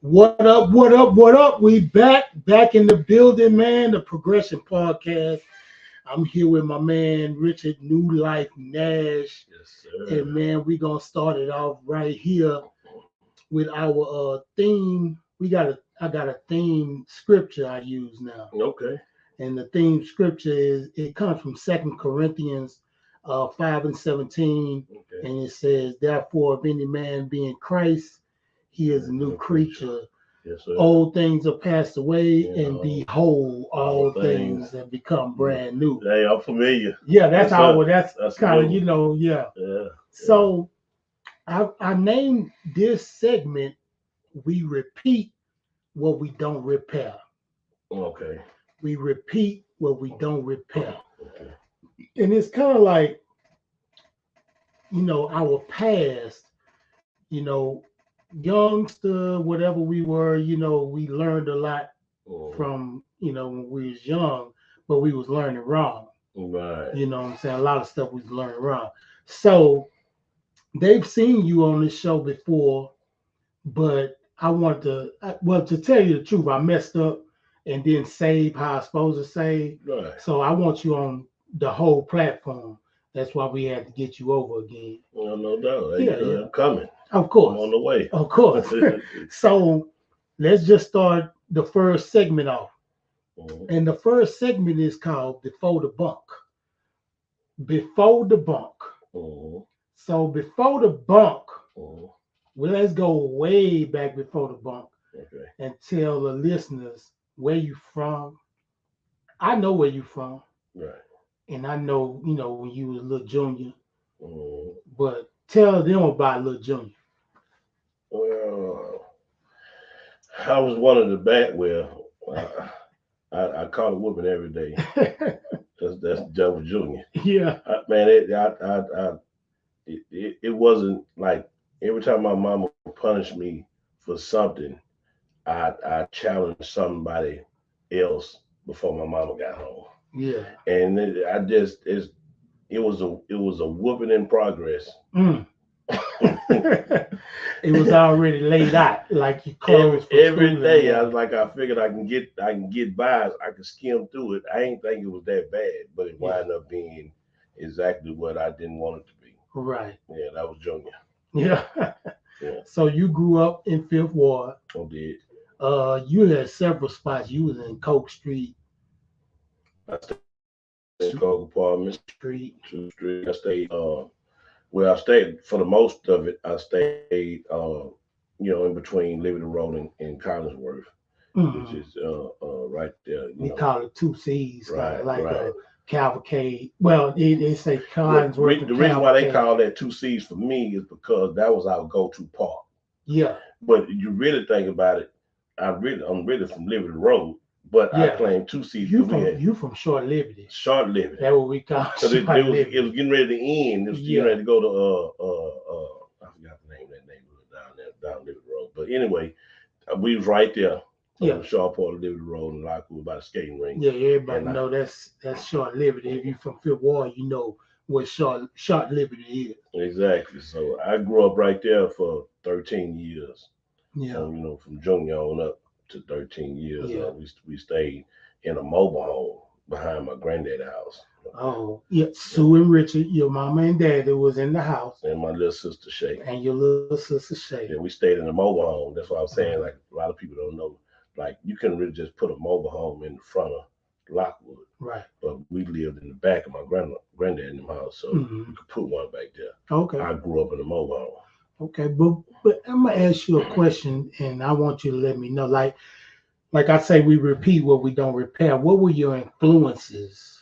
What up, what up, what up? We back in the building, man. The Progression Podcast. I'm here with my man, Richard Nuelife Nash. Yes, sir. And man, we gonna start it off right here with our theme. I got a theme scripture I use now. Okay. And the theme scripture it comes from Second Corinthians 5 and 17. Okay. And it says, therefore, if any man be in Christ, he is a new creature. Yes, sir. Old things are passed away, Yeah, and behold, all things have become brand new. Hey, I'm familiar. Yeah, that's Yes, our. sir. That's kind of yeah. Yeah. So I named this segment "We Repeat What We Don't Repair." Okay. We repeat what we don't repair, Okay. and it's kind of like our past. You know, youngster, whatever we were. We learned a lot from when we was young, but we was learning wrong. Right. You know what I'm saying? A lot of stuff we was learning wrong. So they've seen you on this show before, but I want to tell you the truth, I messed up and didn't save how I was supposed to save. Right. So I want you on the whole platform. That's why we had to get you over again. Well, no doubt. Yeah, I'm coming. Of course. I'm on the way. Of course. So let's just start the first segment off. And the first segment is called Before the Bunk. Before the Bunk. So before the bunk, well, let's go way back before the bunk and tell the listeners where you from. I know where you from. Right. And I know, when you was a little junior. But tell them about little junior. Well, I was one of the bad. Well, I caught a whooping every day. That's Devil Junior. Yeah. Man, it wasn't like every time my mama punished me for something, I challenged somebody else before my mama got home. Yeah. And it was a whooping in progress. It was already laid out, like you closed every day. I was like, I figured I can get by. I can skim through it. I ain't think it was that bad, but it wound up being exactly what I didn't want it to be. Right. Yeah, that was Junior. Yeah. Yeah. So you grew up in Fifth Ward. I did. You had several spots. You was in Coke Street. I stayed in Coke Apartment Street. I stayed. Well, I stayed for the most of it. I stayed, in between Liberty Road and Collinsworth, which is right there. We call it 2 C's, right, like right. a cavalcade. Well, they say Collinsworth. The reason why they call that 2 C's for me is because that was our go-to park. Yeah. But you really think about it, I'm really from Liberty Road. But I claim 2 C's. You from Short Liberty. Short Liberty. That's what we call it. It was getting ready to end. It was getting ready to go to I forgot the name of that neighborhood down Liberty Road. But anyway, we was right there on the sharp part of Liberty Road in Lockwood by the skating ring. Yeah, everybody know that's Short Liberty. If you from Fifth Ward, you know what Short Liberty is. Exactly. So I grew up right there for 13 years. Yeah. So, from junior on up to 13 years. Yeah. We stayed in a mobile home behind my granddad's house. Oh, yeah. Sue and Richard, your mama and daddy was in the house. And my little sister Shay. And your little sister Shay. Yeah, we stayed in a mobile home. That's what I was saying. Like a lot of people don't know. Like you couldn't really just put a mobile home in front of Lockwood. Right. But we lived in the back of my granddad in the house, so we could put one back there. Okay. I grew up in a mobile home. Okay, but I'm gonna ask you a question, and I want you to let me know. Like I say, we repeat what we don't repair. What were your influences?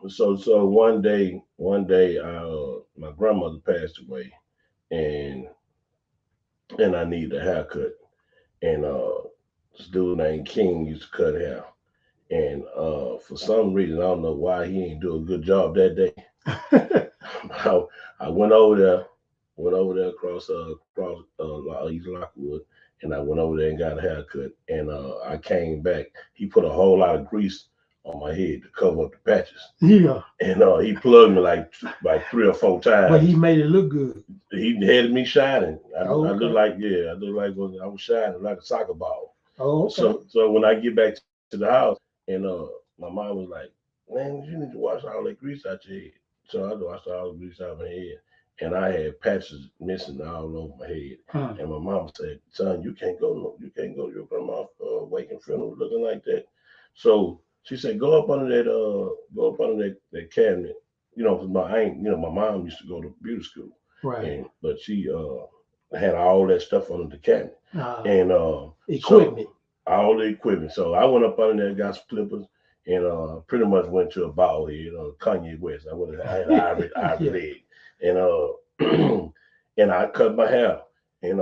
So one day, my grandmother passed away, and I needed a haircut, and this dude named King used to cut hair, and for some reason I don't know why he ain't do a good job that day. I went over there across East Lockwood, and I went over there and got a haircut. And I came back. He put a whole lot of grease on my head to cover up the patches. Yeah. And he plugged me like 3 or 4 times. But he made it look good. he had me shining. I Okay. look like, yeah, I look like when I was shining like a soccer ball. Oh, okay. So when I get back to the house, and my mom was like, "Man, you need to wash all that grease out your head." So I washed all the grease out of my head, and I had patches missing all over my head. Hmm. And my mom said, "Son, you can't go, no, you can't go to your grandma's waking funeral looking like that." So she said, go up under that cabinet. You know, 'cause my mom used to go to beauty school, Right. and but she had all that stuff under the cabinet, and so Equipment. all the equipment. So I went up under there, got some clippers, and pretty much went to a bald head, Kanye West. I had ivory Yeah. leg, and and I cut my hair, and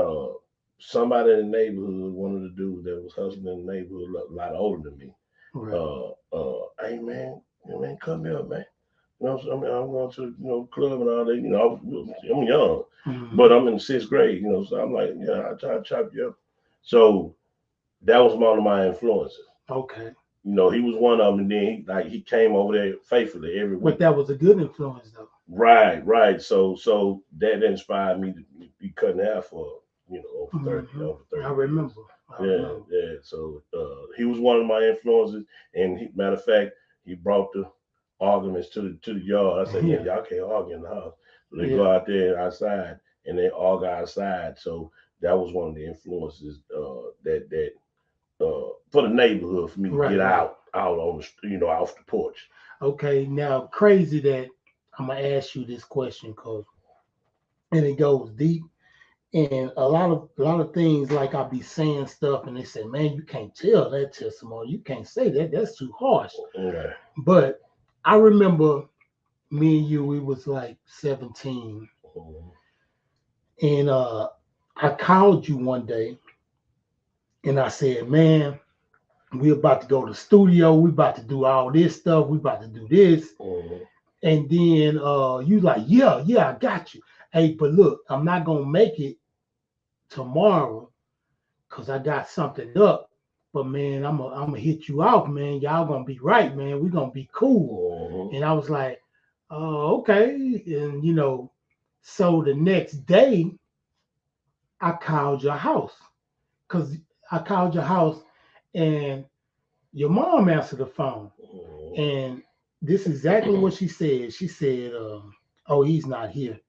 somebody in the neighborhood, one of the dudes that was hustling in the neighborhood, a lot older than me. Right. Hey man, come here, man. So, I mean, I'm going to club and all that. I'm young, Hmm. but I'm in the sixth grade. So I'm like, yeah, I try to chop you up. So that was one of my influences. Okay. He was one of them, and then he came over there faithfully every But week. that was a good influence, though. Right, right. So that inspired me to be cutting hair for Hmm. over I 30 years. remember. I Yeah, remember. yeah. So he was one of my influences, and matter of fact, he brought the arguments to the yard. I said, man, Yeah. y'all can't argue in the house. So they Yeah. go out there outside, and they argue outside. So that was one of the influences that for the neighborhood for me to Right. get Right. out on the off the porch. Okay. Now, crazy that I'm gonna ask you this question, cause and it goes deep. And a lot of things like I be saying stuff, and they say, "Man, you can't tell that testimony. You can't say that. That's too harsh." Okay. But I remember me and you. We was like 17, Mhm. and I called you one day, and I said, "Man, we about to go to the studio. We about to do all this stuff. We about to do this." Mhm. And then you like, "Yeah, yeah, I got you." Hey, but look, I'm not gonna make it tomorrow because I got something up. But man, I'm gonna hit you off, man. Y'all gonna be right, man. We gonna be cool. Mhm. And I was like, oh, okay. And so the next day I called your house because I called your house and your mom answered the phone. Mhm. And this is exactly what she said. She said, oh, he's not here.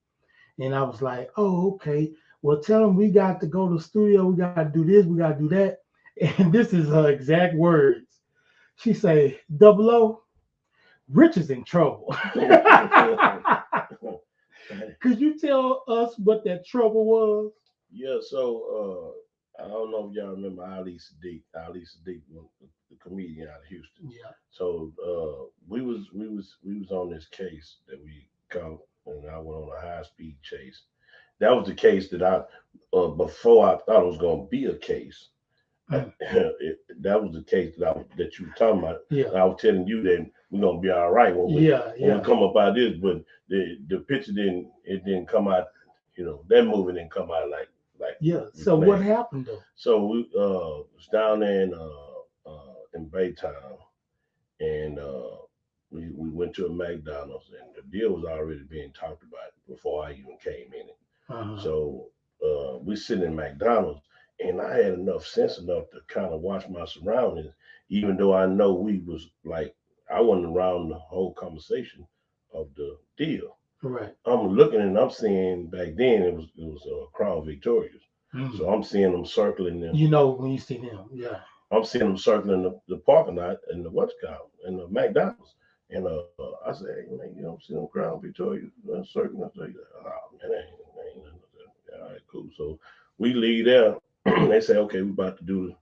And I was like, oh, okay. Well, tell him we got to go to the studio. We got to do this. We got to do that. And this is her exact words. She say, Double O, Rich is in trouble. Could you tell us what that trouble was? Yeah, so I don't know if y'all remember Ali Sadiq. Ali Sadiq, the comedian out of Houston. Yeah. So we was on this case that we caught, and I went on a high speed chase. That was the case that I before I thought it was gonna be a case. Mm. That was the case that you were talking about. Yeah. And I was telling you that we're gonna be all right Yeah. when we Yeah. come up out of this, but the picture didn't come out. That movie didn't come out like Yeah. we So what planned. happened though? So we was down there in Baytown, and we went to a McDonald's, and the deal was already being talked about before I even came in it. Uh-huh. So we sitting in McDonald's, and I had enough sense enough to kind of watch my surroundings, even though I know we was like I wasn't around the whole conversation of the deal. Right. I'm looking and I'm seeing back then it was Crown Victorious, so Mm. I'm seeing them circling them. When you see them. Yeah. I'm seeing them circling the parking lot and the what's called and the McDonald's. And I said, hey man, I'm seeing them Crown Victoria circling. I say, oh man, ain't nothing. All right, cool. So we leave there. They say, okay, we about to do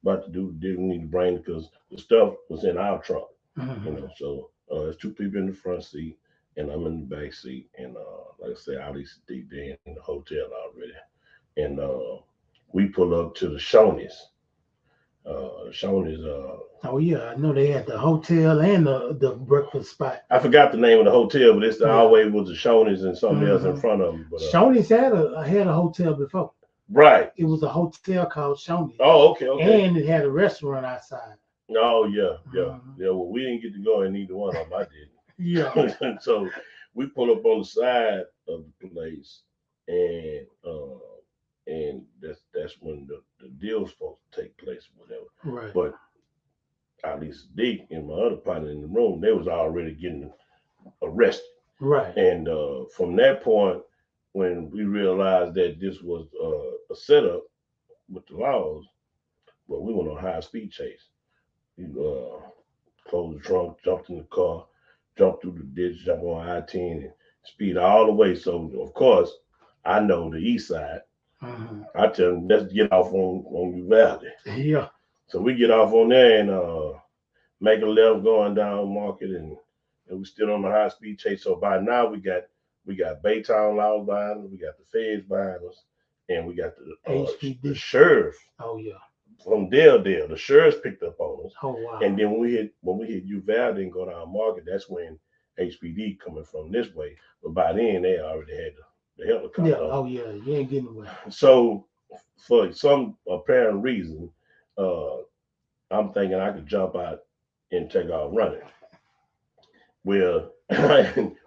the deal. We need to bring it because the stuff was in our trunk. Mm-hmm. So there's two people in the front seat and I'm in the back seat. And like I said, Ali's deep there in the hotel already. And we pull up to the Shoney's. Shoney's. Oh yeah, I know they had the hotel and the breakfast spot. I forgot the name of the hotel, but it's Yeah. always was the Shoney's and something else in Mm-hmm. front of them. But Shoney's had a hotel before. right. It was a hotel called Shoney's, Oh, okay, okay. and it had a restaurant outside. Oh, yeah, yeah, Mm-hmm. yeah. Well, we didn't get to go in neither one of them. I Yeah. did. So we pull up on the side of the place, and that's when the deal's supposed to take place, or whatever. Right. But at least D and my other partner in the room, they was already getting arrested. Right. And from that point, when we realized that this was a setup with the laws, well, we went on high speed chase. We closed the trunk, jumped in the car, jumped through the ditch, jumped on I-10, and speed all the way. So of course, I know the east side. Uh-huh. I tell them let's get off on Uvalde. Yeah. So we get off on there and make a left going down Market, and we still on the high speed chase. So by now we got Baytown laws behind us, we got the feds behind us, and we got the HVD. sheriff Oh yeah. from Dale. The sheriff's picked up on us. Oh wow. And then when we hit Uvalde and go down Market, that's when HPD coming from this way. But by then they already had the helicopter. Yeah. Oh yeah. You ain't getting away. So for some apparent reason, uh, I'm thinking I could jump out and take off running. Well,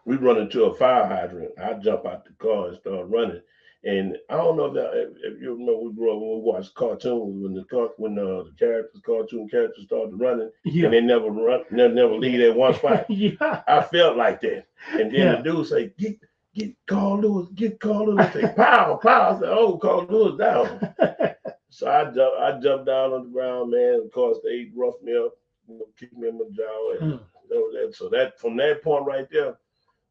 we run into a fire hydrant. I jump out the car and start running. And I don't know if you remember we grew up when we watched cartoons when the cartoon characters started running Yeah. and they never run, never leave at one spot. Yeah. I felt like that. And then Yeah. the dude say, get Carl Lewis, get Carl Lewis. Say, pow, pow. I said, oh, Carl Lewis down. So I jumped down on the ground, man. Of course, they roughed me up, kicked me in my jaw, and that. So that from that point right there,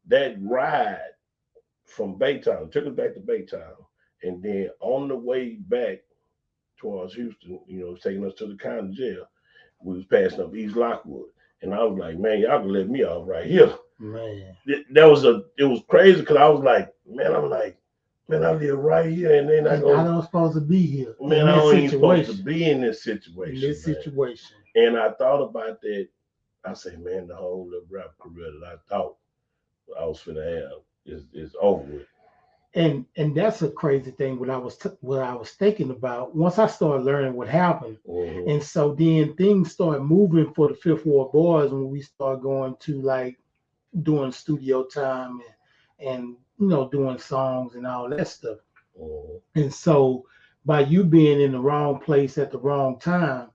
that ride from Baytown took us back to Baytown, and then on the way back towards Houston, taking us to the county jail, we was passing up East Lockwood, and I was like, man, y'all can let me off right here. Man. It was crazy because I was like, man, I live right here, and then I go, I don't supposed to be here. Man, I don't even supposed to be in this situation. And I thought about that. I say, man, the whole little rap career that I thought I was finna have is over with. And that's a crazy thing. What I was thinking about once I started learning what happened, and so then things started moving for the Fifth Ward Boys when we started going to like doing studio time and doing songs and all that stuff. And so by you being in the wrong place at the wrong time,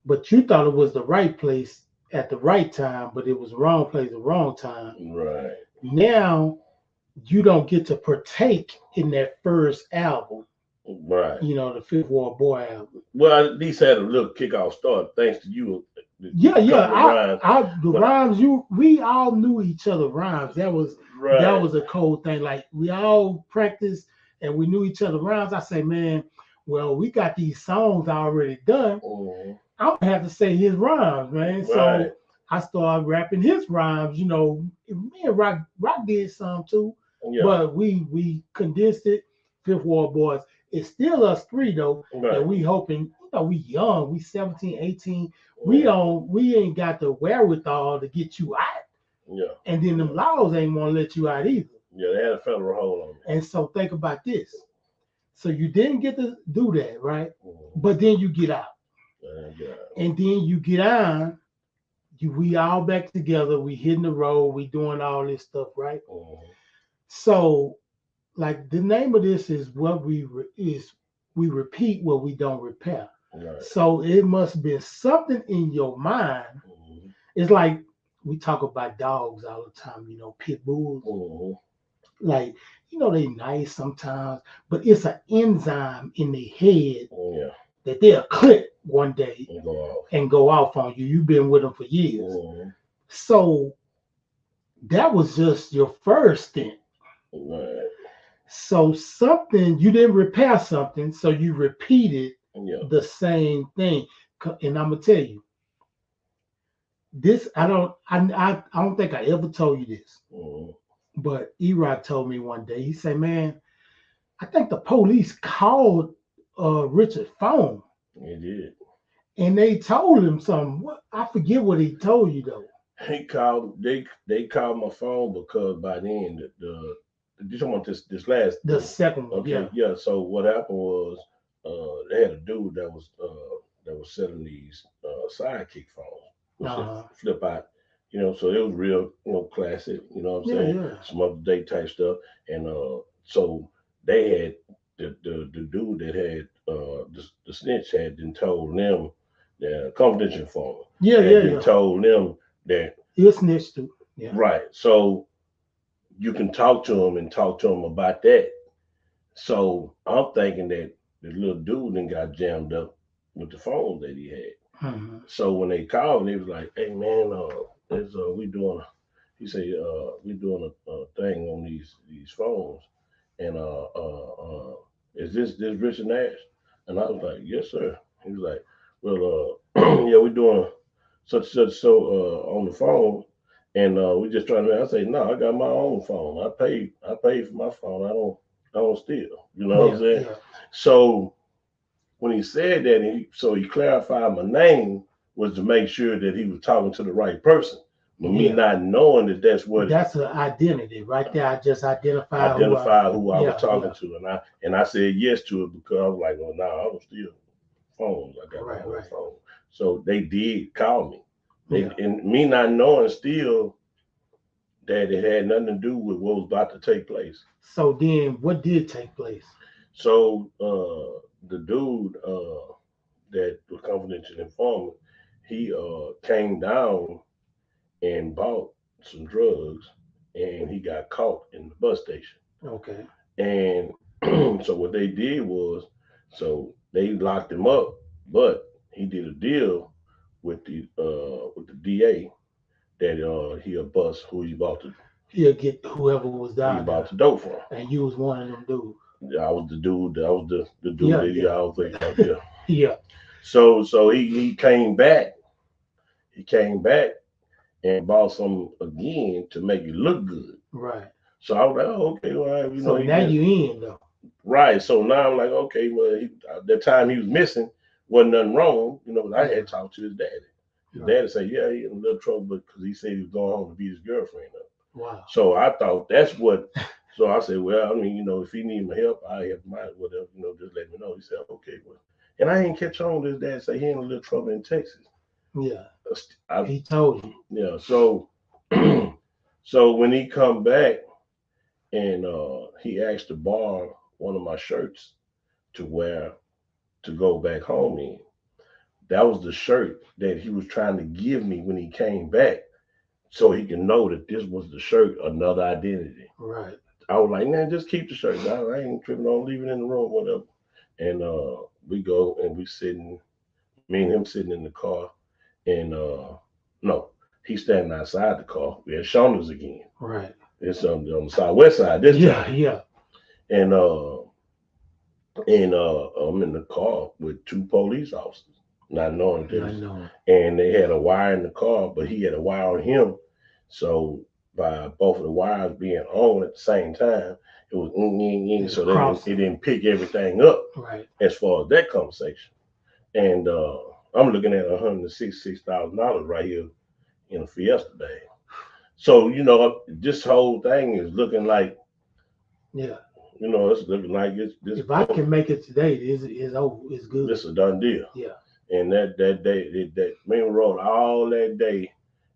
but you thought it was the right place at the right time, but it was the wrong place at the wrong time. Right. Now you don't get to partake in that first album. Right. The Fifth Ward Boy album. Well, I at least had a little kickoff start thanks to you. Yeah. The rhymes, we all knew each other rhymes. That was a cold thing. Like we all practiced and we knew each other rhymes. I say, man, well, we got these songs already done. I don't have to say his rhymes, man. Right. So I started rapping his rhymes. Me and Rock did some too, but we condensed it. Fifth Ward Boys. It's still us three though, and we hoping. We young. We 17, 18. We ain't got the wherewithal to get you out. Yeah. And then them laws ain't want to let you out either. Yeah, they had a federal hold on me. And so think about this. So you didn't get to do that, right? But then you get out. And then you get on. We all back together. We hitting the road. We doing all this stuff, right? So, like the name of this is we repeat what we don't repair. Right. So it must be something in your mind. It's like we talk about dogs all the time, pit bulls. Like, they nice sometimes, but it's an enzyme in their head that they'll click one day and go off on you. You've been with them for years. So that was just your first stint. Right. So something, you didn't repair something, so you repeated the same thing. And I'm gonna tell you, this I don't think I ever told you this, but E-Rock told me one day. He said, "Man, I think the police called Richard's phone." He did, and they told him something. What I forget what he told you though. He called. They called my phone because by then the you talking about this last the second one? Okay, yeah. So what happened was they had a dude that was selling these sidekick phones, flip out, so it was real, classic, what I'm saying, some up to date type stuff, and so they had the dude that had the snitch had then told them the confidential informant Yeah, had yeah, then yeah. told them that He'll snitch too. Yeah. right. So you can talk to him and talk to him about that. So I'm thinking that the little dude then got jammed up with the phone that he had. Hmm. So when they called, they was like, "Hey man, we doing." He said, "We doing a thing on these phones, and is this Richard Nash?" And I was like, "Yes, sir." He was like, "Well, yeah, we doing such so on the phone, and we just trying to." I say, "No, I got my own phone. I paid for my phone. I don't steal. You know what I'm Yeah, saying?" yeah. So when he said that, he clarified my name was to make sure that he was talking to the right person. But me Yeah. not knowing that that's what That's an identity right there. I just identify who I. identified who I was Yeah, talking yeah. to, and I said yes to it because I was like, well, nah, I don't steal phones. I got my Right, own right. phone. So they did call me. They Yeah. and me not knowing still that it had nothing to do with what was about to take place. So then, what did take place? So the dude that was confidential informant, he came down and bought some drugs, and he got caught in the bus station. Okay. And so what they did was, so they locked him up, but he did a deal with the DA that he'll bust who He'll get whoever was he down bought there, the dope from. and you was one of them dudes. I was the dude. I was the dude Yeah, that he yeah, always thought, yeah. yeah. So he came back. He came back and bought some again to make it look good. Right. So I was like, oh, okay, well, So he now just you in though. right. So now I'm like, okay, well, the time he was missing wasn't nothing wrong, 'cause I Yeah. had talked to his daddy. His Right. daddy said, yeah, he in a little trouble because he said he was going home to beat his girlfriend up. Wow. So I thought that's what. So I said, well, I mean, if he need my help, I help him out, whatever, just let me know. He said, okay, well, and I ain't catch on to his dad say he in a little trouble in Texas. Yeah. I, He told you. yeah. So, so when he come back and he asked to borrow one of my shirts to wear to go back home in. That was the shirt that he was trying to give me when he came back so he can know that this was the shirt, another identity. Right. I was like, man, just keep the shirt. I ain't tripping on leaving in the room, whatever. And we go and we sitting, me and him sitting in the car, and no, he's standing outside the car. We had Shauna's again. Right. It's on the southwest side this Yeah, time. yeah. And I'm in the car with two police officers, not knowing I this, know. and they had a wire in the car, but he had a wire on him. So by both of the wires being on at the same time, it was It's so that cross. it didn't pick everything up Right. as far as that conversation. And I'm looking at $166,000 right here in a Fiesta bag. So this whole thing is looking like Yeah. it's looking like it's this If I can make it today, it's over. It's good. this a done deal. Yeah. And that day, that man rode all that day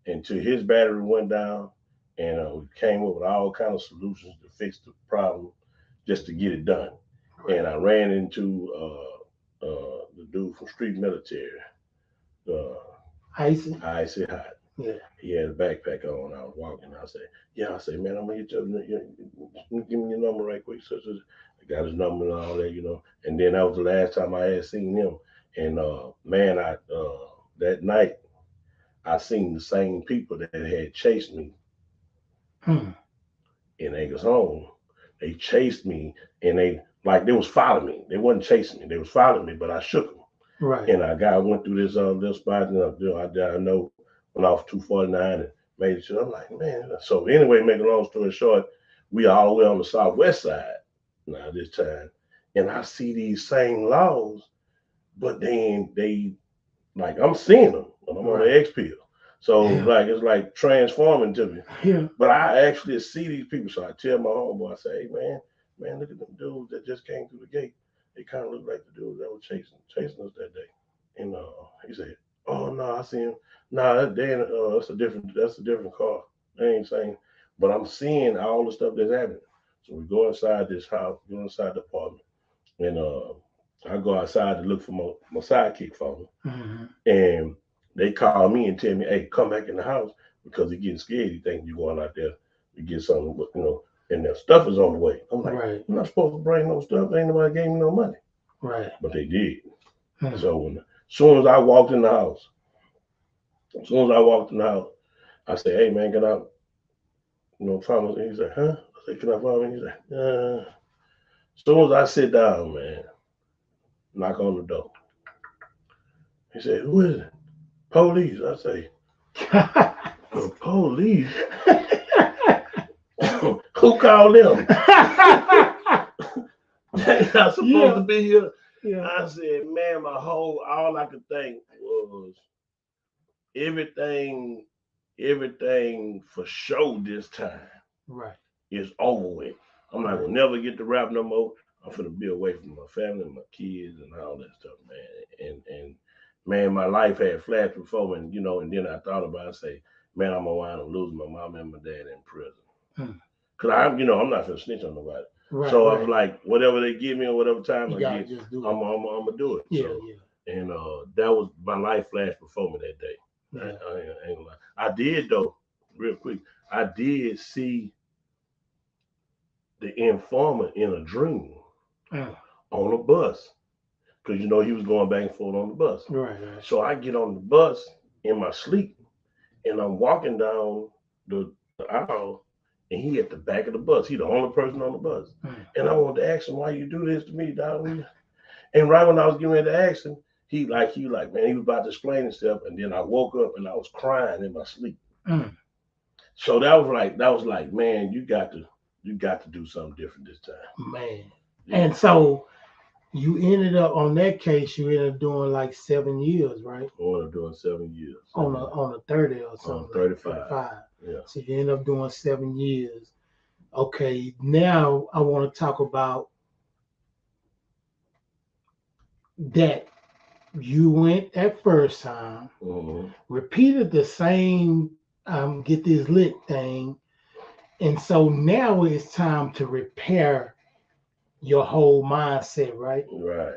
until his battery went down, and we came up with all kind of solutions to fix the problem, just to get it done. Right. And I ran into the dude from Street Military, uh, Icy. Icy Hot. Yeah. He had a backpack on. I was walking. I said, "Yeah." I said, "Man, I'm gonna get give me your number right quick." So I got his number and all that. And then that was the last time I had seen him. And man, I that night I seen the same people that had chased me Hmm. in Angus home. They chased me, and they was following me. They wasn't chasing me. They was following me, but I shook them. Right. And I went through this little spot, and I know went off 249 and made it. I'm like, man. So anyway, make a long story short, we all the way on the southwest side now this time, and I see these same laws, but then they like I'm seeing them, but I'm on the Right. X pill. So Yeah. like it's like transforming to me. Yeah. But I actually see these people. So I tell my homeboy, I say, hey man, look at them dudes that just came through the gate. They kind of look like the dudes that were chasing us that day. And he said, "Oh no, I see him. No, that's a different car. They ain't saying, but I'm seeing all the stuff that's happening. So we go inside this house, go inside the apartment, and I go outside to look for my sidekick phone. Mm-hmm. And they call me and tell me, hey, come back in the house because he's getting scared. He think you're going out there to get something, and their stuff is on the way. I'm like, Right. I'm not supposed to bring no stuff. Ain't nobody gave me no money. Right. But they did. Hmm. So as soon as I walked in the house, I said, hey man, can I, follow me? He's like, huh? I said, can I follow me? He's like, As soon as I sit down, man, knock on the door. He said, who is it? Police. I say, the police? Who called them? They not supposed to be here. Yeah. I said, man, all I could think was everything for sure this time. Right. Is over with. I'm not gonna never get to rap no more. I'm gonna be away from my family, my kids, and all that stuff, man. And man, my life had flashed before me, and then I thought about it and say, man, I'm gonna wind up losing my mom and my dad in prison. Cause I'm not gonna snitch on nobody. Right, so I was like, whatever they give me or whatever time I get, I'm gonna do it. Yeah, so, yeah. And that was my life flashed before me that day. Yeah. I ain't gonna lie. I did though, real quick. I did see the informant in a dream on a bus. Because he was going back and forth on the bus. Right. So I get on the bus in my sleep and I'm walking down the aisle and he at the back of the bus. He the only person on the bus. And I wanted to ask him, why you do this to me, dog? And right when I was getting ready to ask him, he like, man, he was about to explain himself. And then I woke up and I was crying in my sleep. So that was like, man, you got to do something different this time. Man. Yeah. And so you ended up on that case, you ended up doing like 7 years, right? I ended up doing 7 years. On a 30 or something. On 35. Like 35. Yeah. So you ended up doing 7 years. Okay, now I want to talk about that you went that first time, repeated the same get this lit thing, and so now it's time to repair your whole mindset, right? Right.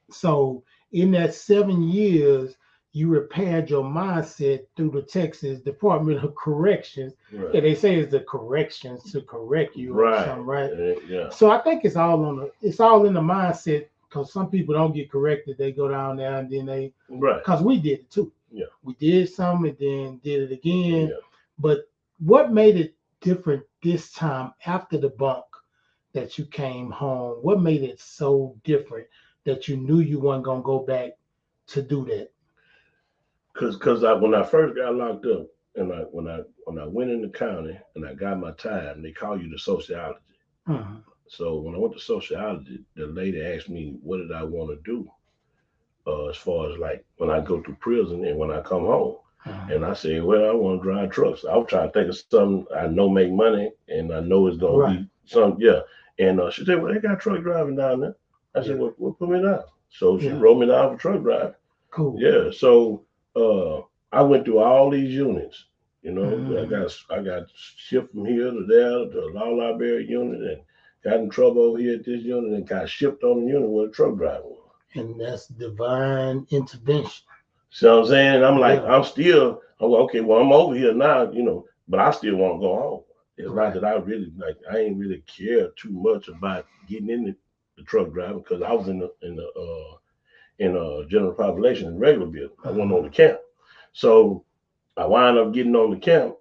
So in that 7 years, you repaired your mindset through the Texas Department of Corrections. Right. And they say it's the corrections to correct you, right? Or something, right? Yeah. So I think it's all in the mindset, because some people don't get corrected. They go down there and then they, right? Because we did it too. Yeah. We did some and then did it again. Yeah. But what made it different this time after the bunk that you came home? What made it so different that you knew you weren't gonna go back to do that? Because when I first got locked up, and when I went in the county and I got my time, they call you to sociology. So when I went to sociology, the lady asked me what did I want to do, as far as like when I go to prison and when I come home. And I said, well, I want to drive trucks. I was trying to think of something I know make money and I know it's gonna be some, yeah. And she said, well, they got truck driving down there. I said, well, put me down. So she wrote me down for truck driving. Cool. Yeah. So I went through all these units. I got shipped from here to there to the Law Library unit and got in trouble over here at this unit and got shipped on the unit where the truck driver was. And that's divine intervention. See what I'm saying? I'm like, I'm like, okay, well, I'm over here now, but I still want to go home. It's not that I ain't really care too much about getting in the truck driving because I was in general population in regular business. I went on the camp. So I wound up getting on the camp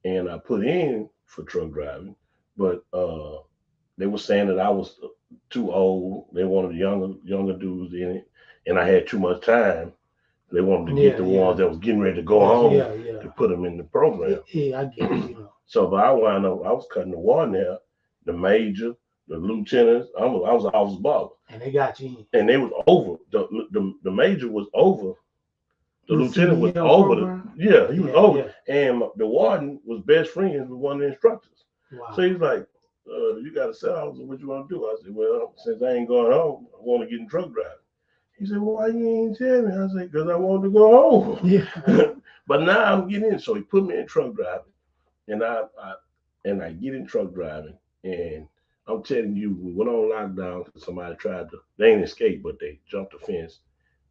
and I put in for truck driving, but they were saying that I was too old. They wanted younger dudes in it, and I had too much time. They wanted to get the ones that was getting ready to go home to put them in the program. Yeah, I get it. So, but I wound up, I was cutting the one there, the major, the lieutenants. I was officer barber. And they got you in. And they was over. The major was over. The lieutenant was over. He was over. Yeah. And the warden was best friends with one of the instructors. Wow. So he's like, you got to set out what you want to do. I said, well, since I ain't going home, I want to get in truck driving. He said, well, why you ain't tell me? I said, because I wanted to go home. Yeah. But now I'm getting in. So he put me in truck driving. And I get in truck driving. And I'm telling you, we went on lockdown because somebody tried to. They ain't escape, but they jumped the fence,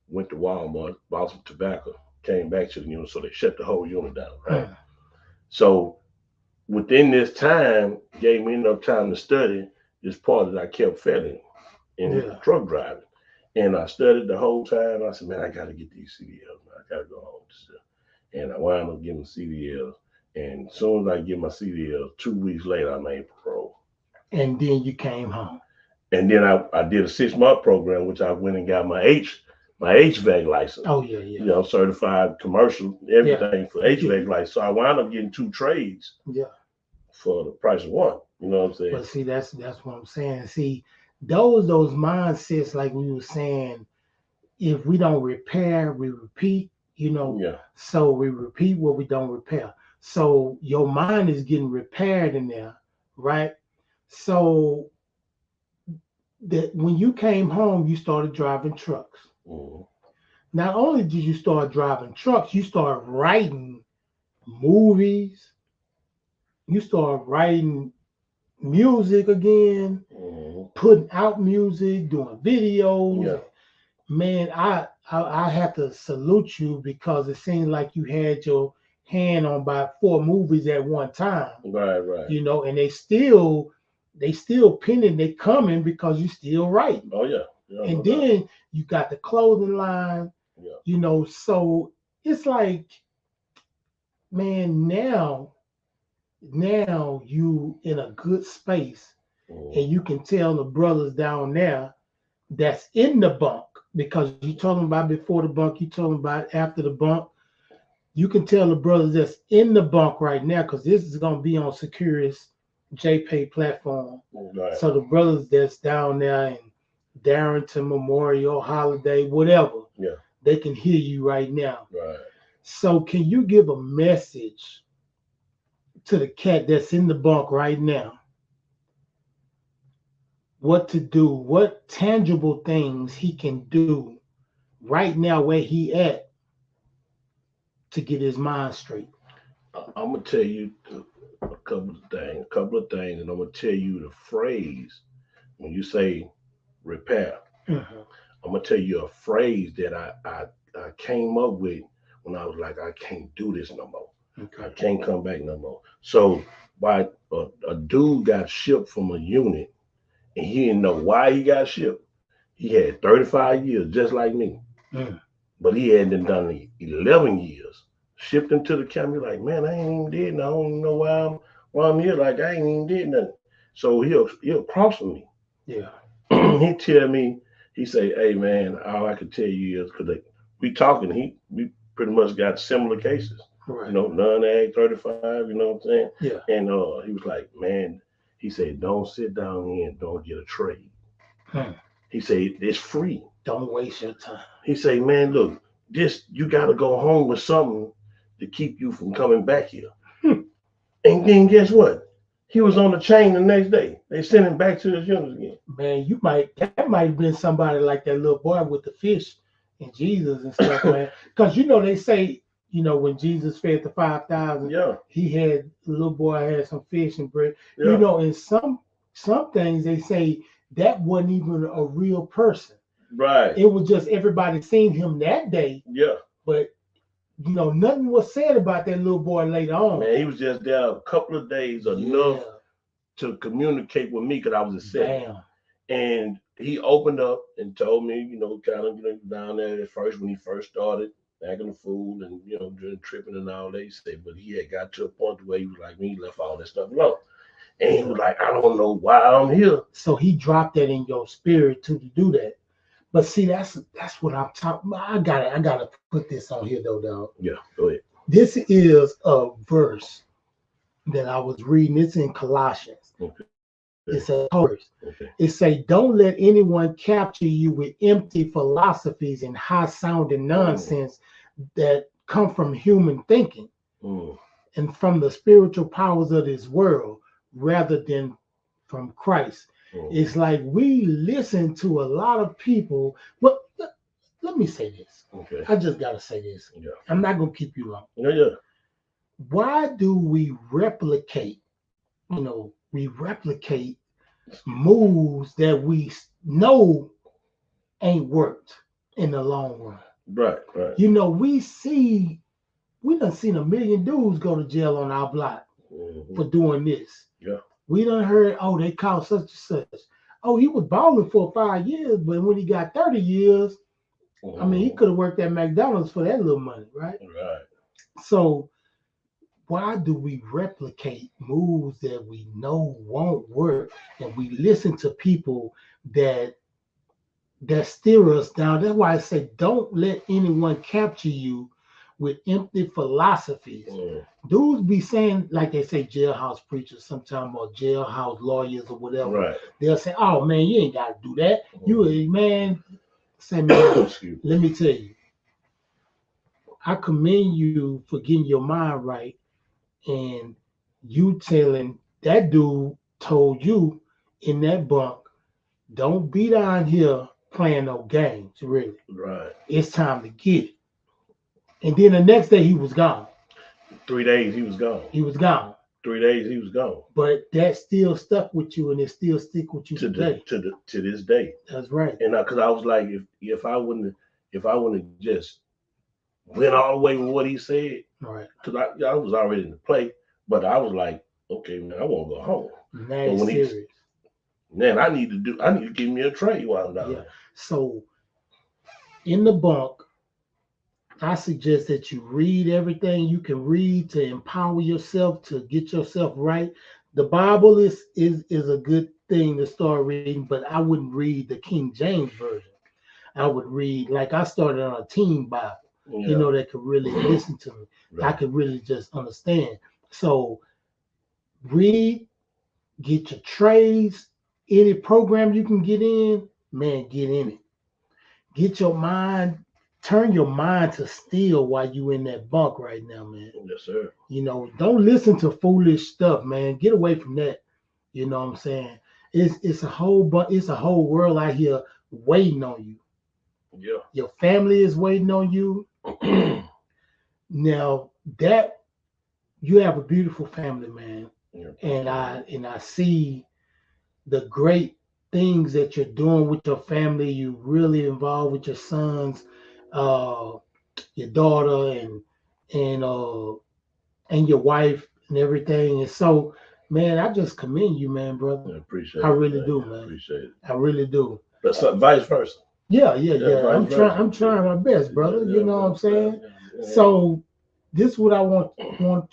went to Walmart, bought some tobacco, came back to the unit, so they shut the whole unit down. Right. So within this time, gave me enough time to study this part that I kept failing in truck driving. And I studied the whole time. I said, man, I got to get these CDLs. Man. I got to go home. And I wound up getting CDLs. And as soon as I get my CDLs, 2 weeks later, I made parole. And then you came home. And then I did a 6-month program, which I went and got my HVAC license. Oh, yeah. You know, certified commercial, everything for HVAC license. So I wound up getting 2 trades. Yeah. For the price of one. You know what I'm saying? But see, that's what I'm saying. See, those mindsets, like we were saying, if we don't repair, we repeat, you know. Yeah. So we repeat what we don't repair. So your mind is getting repaired in there, right? So that when you came home, you started driving trucks. Mm-hmm. Not only did you start driving trucks, you started writing movies. You start writing music again, putting out music, doing videos. Yeah. Man, I have to salute you because it seems like you had your hand on about 4 movies at one time. Right. You know, and they still penning, they coming because you still writing. Oh yeah. And then you got the clothing line. Yeah. You know, so it's like, man, now you in a good space, and you can tell the brothers down there that's in the bunk, because you talking about before the bunk, you talking about after the bunk. You can tell the brothers that's in the bunk right now, because this is going to be on Securus JPay platform. Right. So the brothers that's down there in Darrington Memorial, Holiday, whatever, they can hear you right now. Right. So can you give a message to the cat that's in the bunk right now? What to do, what tangible things he can do right now where he at to get his mind straight. I'm gonna tell you a couple of things, and I'm gonna tell you the phrase when you say repair. Mm-hmm. I'm gonna tell you a phrase that I came up with when I was like, I can't do this no more. Okay. I can't come back no more. So by a dude got shipped from a unit, and he didn't know why he got shipped. He had 35 years, just like me. But he hadn't done 11 years. Shipped him to the camp. He's like, man, I ain't even did nothing. I don't even know why I'm here. Like, I ain't even did nothing. So he'll cross with me. Yeah. He tell me, he say, hey, man, all I can tell you is, because we talking, we pretty much got similar cases. Right. You know, non-ag, 35, you know what I'm saying? Yeah. And he was like, man, he said, don't sit down here and don't get a trade. He said, it's free. Don't waste your time. He said, man, look, you got to go home with something to keep you from coming back here. And then guess what? He was on the chain the next day. They sent him back to his unit again. Man, that might have been somebody like that little boy with the fish and Jesus and stuff, man. Because they say, when Jesus fed the 5,000, he had the little boy had some fish and bread. Yeah. And some things they say that wasn't even a real person. Right. It was just everybody seen him that day. Yeah. But nothing was said about that little boy later on. Man, he was just there a couple of days enough to communicate with me because I was a set. And he opened up and told me, kind of down there at first when he first started acting a fool and doing tripping and all that. He said, but he had got to a point where he was like, when he left all that stuff alone. And he was like, I don't know why I'm here. So he dropped that in your spirit to do that. But see, that's what I'm talking about. I gotta put this on here though, dog. Yeah, go ahead. This is a verse that I was reading. It's in Colossians. Okay. It's a verse. Okay. It say, don't let anyone capture you with empty philosophies and high-sounding nonsense that come from human thinking and from the spiritual powers of this world rather than from Christ. It's like we listen to a lot of people. But let me say this. Okay. I just got to say this. Yeah. I'm not going to keep you long. Yeah. Why do we replicate, we replicate moves that we know ain't worked in the long run. Right, right. You know, we done seen a million dudes go to jail on our block Hmm. for doing this. Yeah. We done heard, oh, they caught such and such. Oh, he was balling for 5 years, but when he got 30 years, I mean, he Hmm. could have worked at McDonald's for that little money, right? Right. So why do we replicate moves that we know won't work, and we listen to people that steer us down? That's why I say don't let anyone capture you with empty philosophies. Mm. Dudes be saying, like they say, jailhouse preachers sometimes, or jailhouse lawyers or whatever. Right. They'll say, "Oh man, you ain't got to do that. You Mhm. man." Say, man, Excuse me. let me tell you, I commend you for getting your mind right, and you telling that dude told you in that bunk, don't be down here playing no games. Really, Right. it's time to get it. And then the next day he was gone. 3 days he was gone. He was gone. 3 days he was gone. But that still stuck with you, and it still stick with you today. To this day. That's right. And because I was like, if I wouldn't have just went all the way with what he said, Right. because I was already in the play, but I was like, okay, man, I want to go home. Now But it's when he, serious. man, I need to give me a trade while I'm down Yeah. So in the bunk, I suggest that you read everything you can read to empower yourself to get yourself right. The Bible is a good thing to start reading, but I wouldn't read the King James version. I would read, like, I started on a teen Bible, there. Yeah. that could really listen to me. I Right. could really just understand. So read, get your trades, any program you can get in, man, get in it. Get your mind, turn your mind to still while you in that bunk right now, man. Yes, sir. Don't listen to foolish stuff, man. Get away from that. You know what I'm saying? It's a whole world out here waiting on you. Yeah. Your family is waiting on you. Now that you have a beautiful family, man, Yeah. and I see the great things that you're doing with your family. You really involved with your sons, uh, your daughter, and and your wife and everything. And so, man, I just commend you, man, brother. I I appreciate it, really man. do, I man. appreciate it. I really do. But vice versa. Yeah, yeah, Yeah, yeah. vice I'm trying. versa. I'm Yeah, trying my best, yeah, brother. You yeah, know what I'm yeah, saying? yeah, yeah. So, this is what I want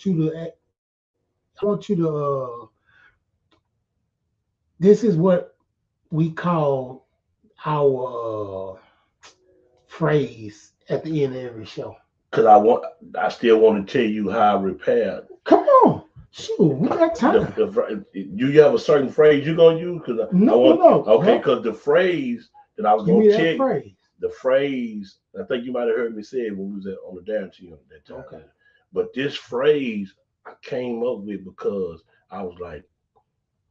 you to. I want you to. This is what we call our phrase at the end of every show. Cause I still want to tell you how I repaired. Come on, shoot, we got time. You have a certain phrase you gonna use? Cause I No, no, want no, okay. no. Cause the phrase that I was Give gonna me tell that you, phrase. the phrase I think you might have heard me say it when we was on the down to you at that time. Okay. But this phrase I came up with because I was like,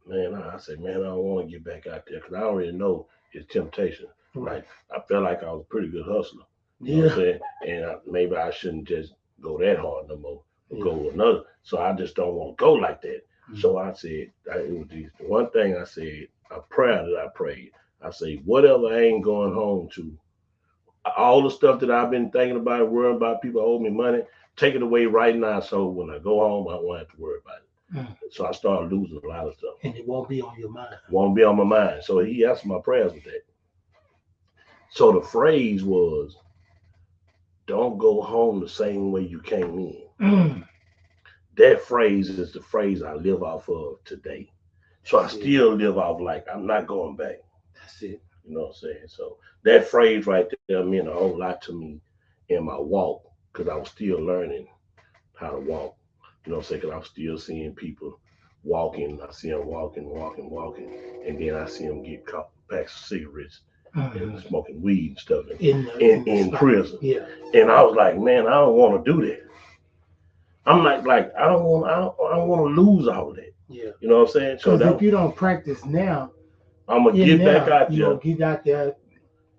man, I said, man, I don't want to get back out there because I already know it's temptation. Right. Like I felt like I was a pretty good hustler. You know what I'm Yeah. saying? And maybe I shouldn't just go that hard no more. Yeah. Go with another. So I just don't want to go like that. Mm. So I said, it was the one thing I said, a prayer that I prayed. I say, whatever I ain't going home to, all the stuff that I've been thinking about, worrying about people owe me money, take it away right now. So when I go home, I won't have to worry about it. Mm. So I started losing a lot of stuff. And it won't be on your mind. Won't be on my mind. So he asked my prayers with that. So the phrase was, don't go home the same way you came in. Mm. That phrase is the phrase I live off of today. So I That's it. still live off like I'm not going back. That's it. You know what I'm saying? So that phrase right there meant a whole lot to me in my walk because I was still learning how to walk. You know what I'm saying? Because I was still seeing people walking. I see them walking. And then I see them get caught packs of cigarettes and Mm. smoking weed and stuff In the in spot. prison. Yeah. And I was like, man, I don't want to do that. I'm like I don't want to lose all of that. Yeah. You know what I'm saying? So Because that if you don't practice now, I'm gonna in get back now, out there get out there.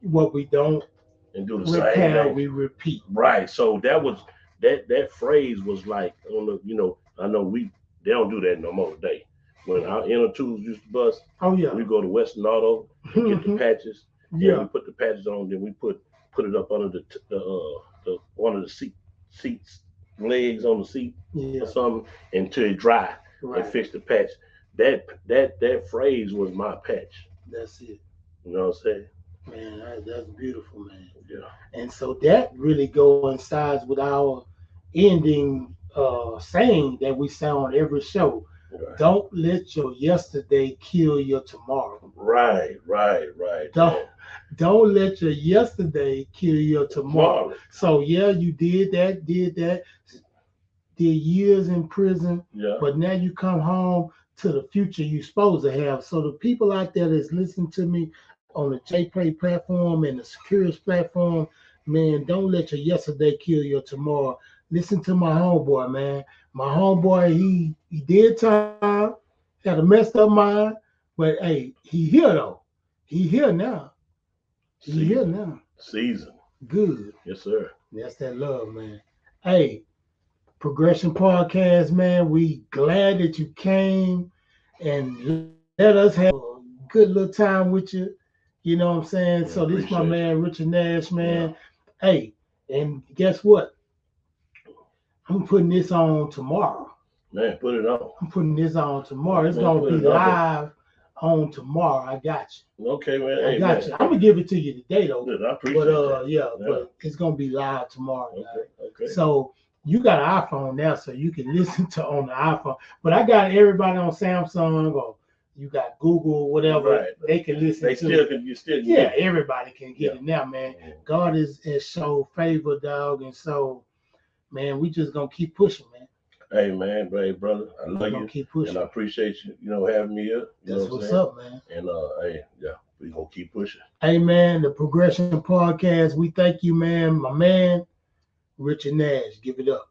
What we don't and do the same repair, thing. we repeat. Right. So that was that phrase was like on the I know we they don't do that no more today. when our inner tubes used to bust, Oh yeah. we go to Western Auto and get the patches, and we Yeah. put the patches on. Then we put it up under the one of the seats legs on the seat Yeah. or something until it dry and Right. fix the patch. That phrase was my patch. That's it. You know what I'm saying? Man, that's beautiful, man. Yeah. And so that really coincides with our ending saying that we say on every show. Right. Don't let your yesterday kill your tomorrow. Right, Don't man. don't let your yesterday kill your tomorrow. Tomorrow. So yeah, you did that, did years in prison, Yeah. but now you come home to the future you're supposed to have. So the people out there that's listening to me on the JPay platform and the Securus platform, man, don't let your yesterday kill your tomorrow. Listen to my homeboy, man. My homeboy, he did time, had a messed up mind, but hey, he here though. He here now. He here Season. now. Season. Good. Yes, sir. That's that love, man. Hey, Progression Podcast, man. We glad that you came and let us have a good little time with you. You know what I'm saying? Yeah, So this my appreciate man, you. Richard Nash, Yeah. man. Hey, and guess what? I'm putting this on tomorrow. Man, put it on. I'm putting this on tomorrow. It's Man, gonna put be it on. live on tomorrow. I got you. Okay, man. I Hey, got man. you. I'm gonna give it to you today though. Good. I appreciate But that. yeah, Yeah. but it's gonna be live tomorrow, guys. Okay. So you got an iPhone now, so you can listen to on the iPhone. But I got everybody on Samsung or you got Google, whatever. Right. They can listen They to. still can. You still can Yeah, get it. everybody can get Yeah. it now, man. Mhm. God has showed favor, dog, and so, man, we just gonna keep pushing, man. Hey, man, brother, I We're love gonna you, keep and pushing. I appreciate you. Having me here. You know That's what I'm what's saying? up, man. And hey, yeah, we gonna keep pushing. Hey, man, the Progression Podcast. We thank you, man. My man, Richard Nash. Give it up.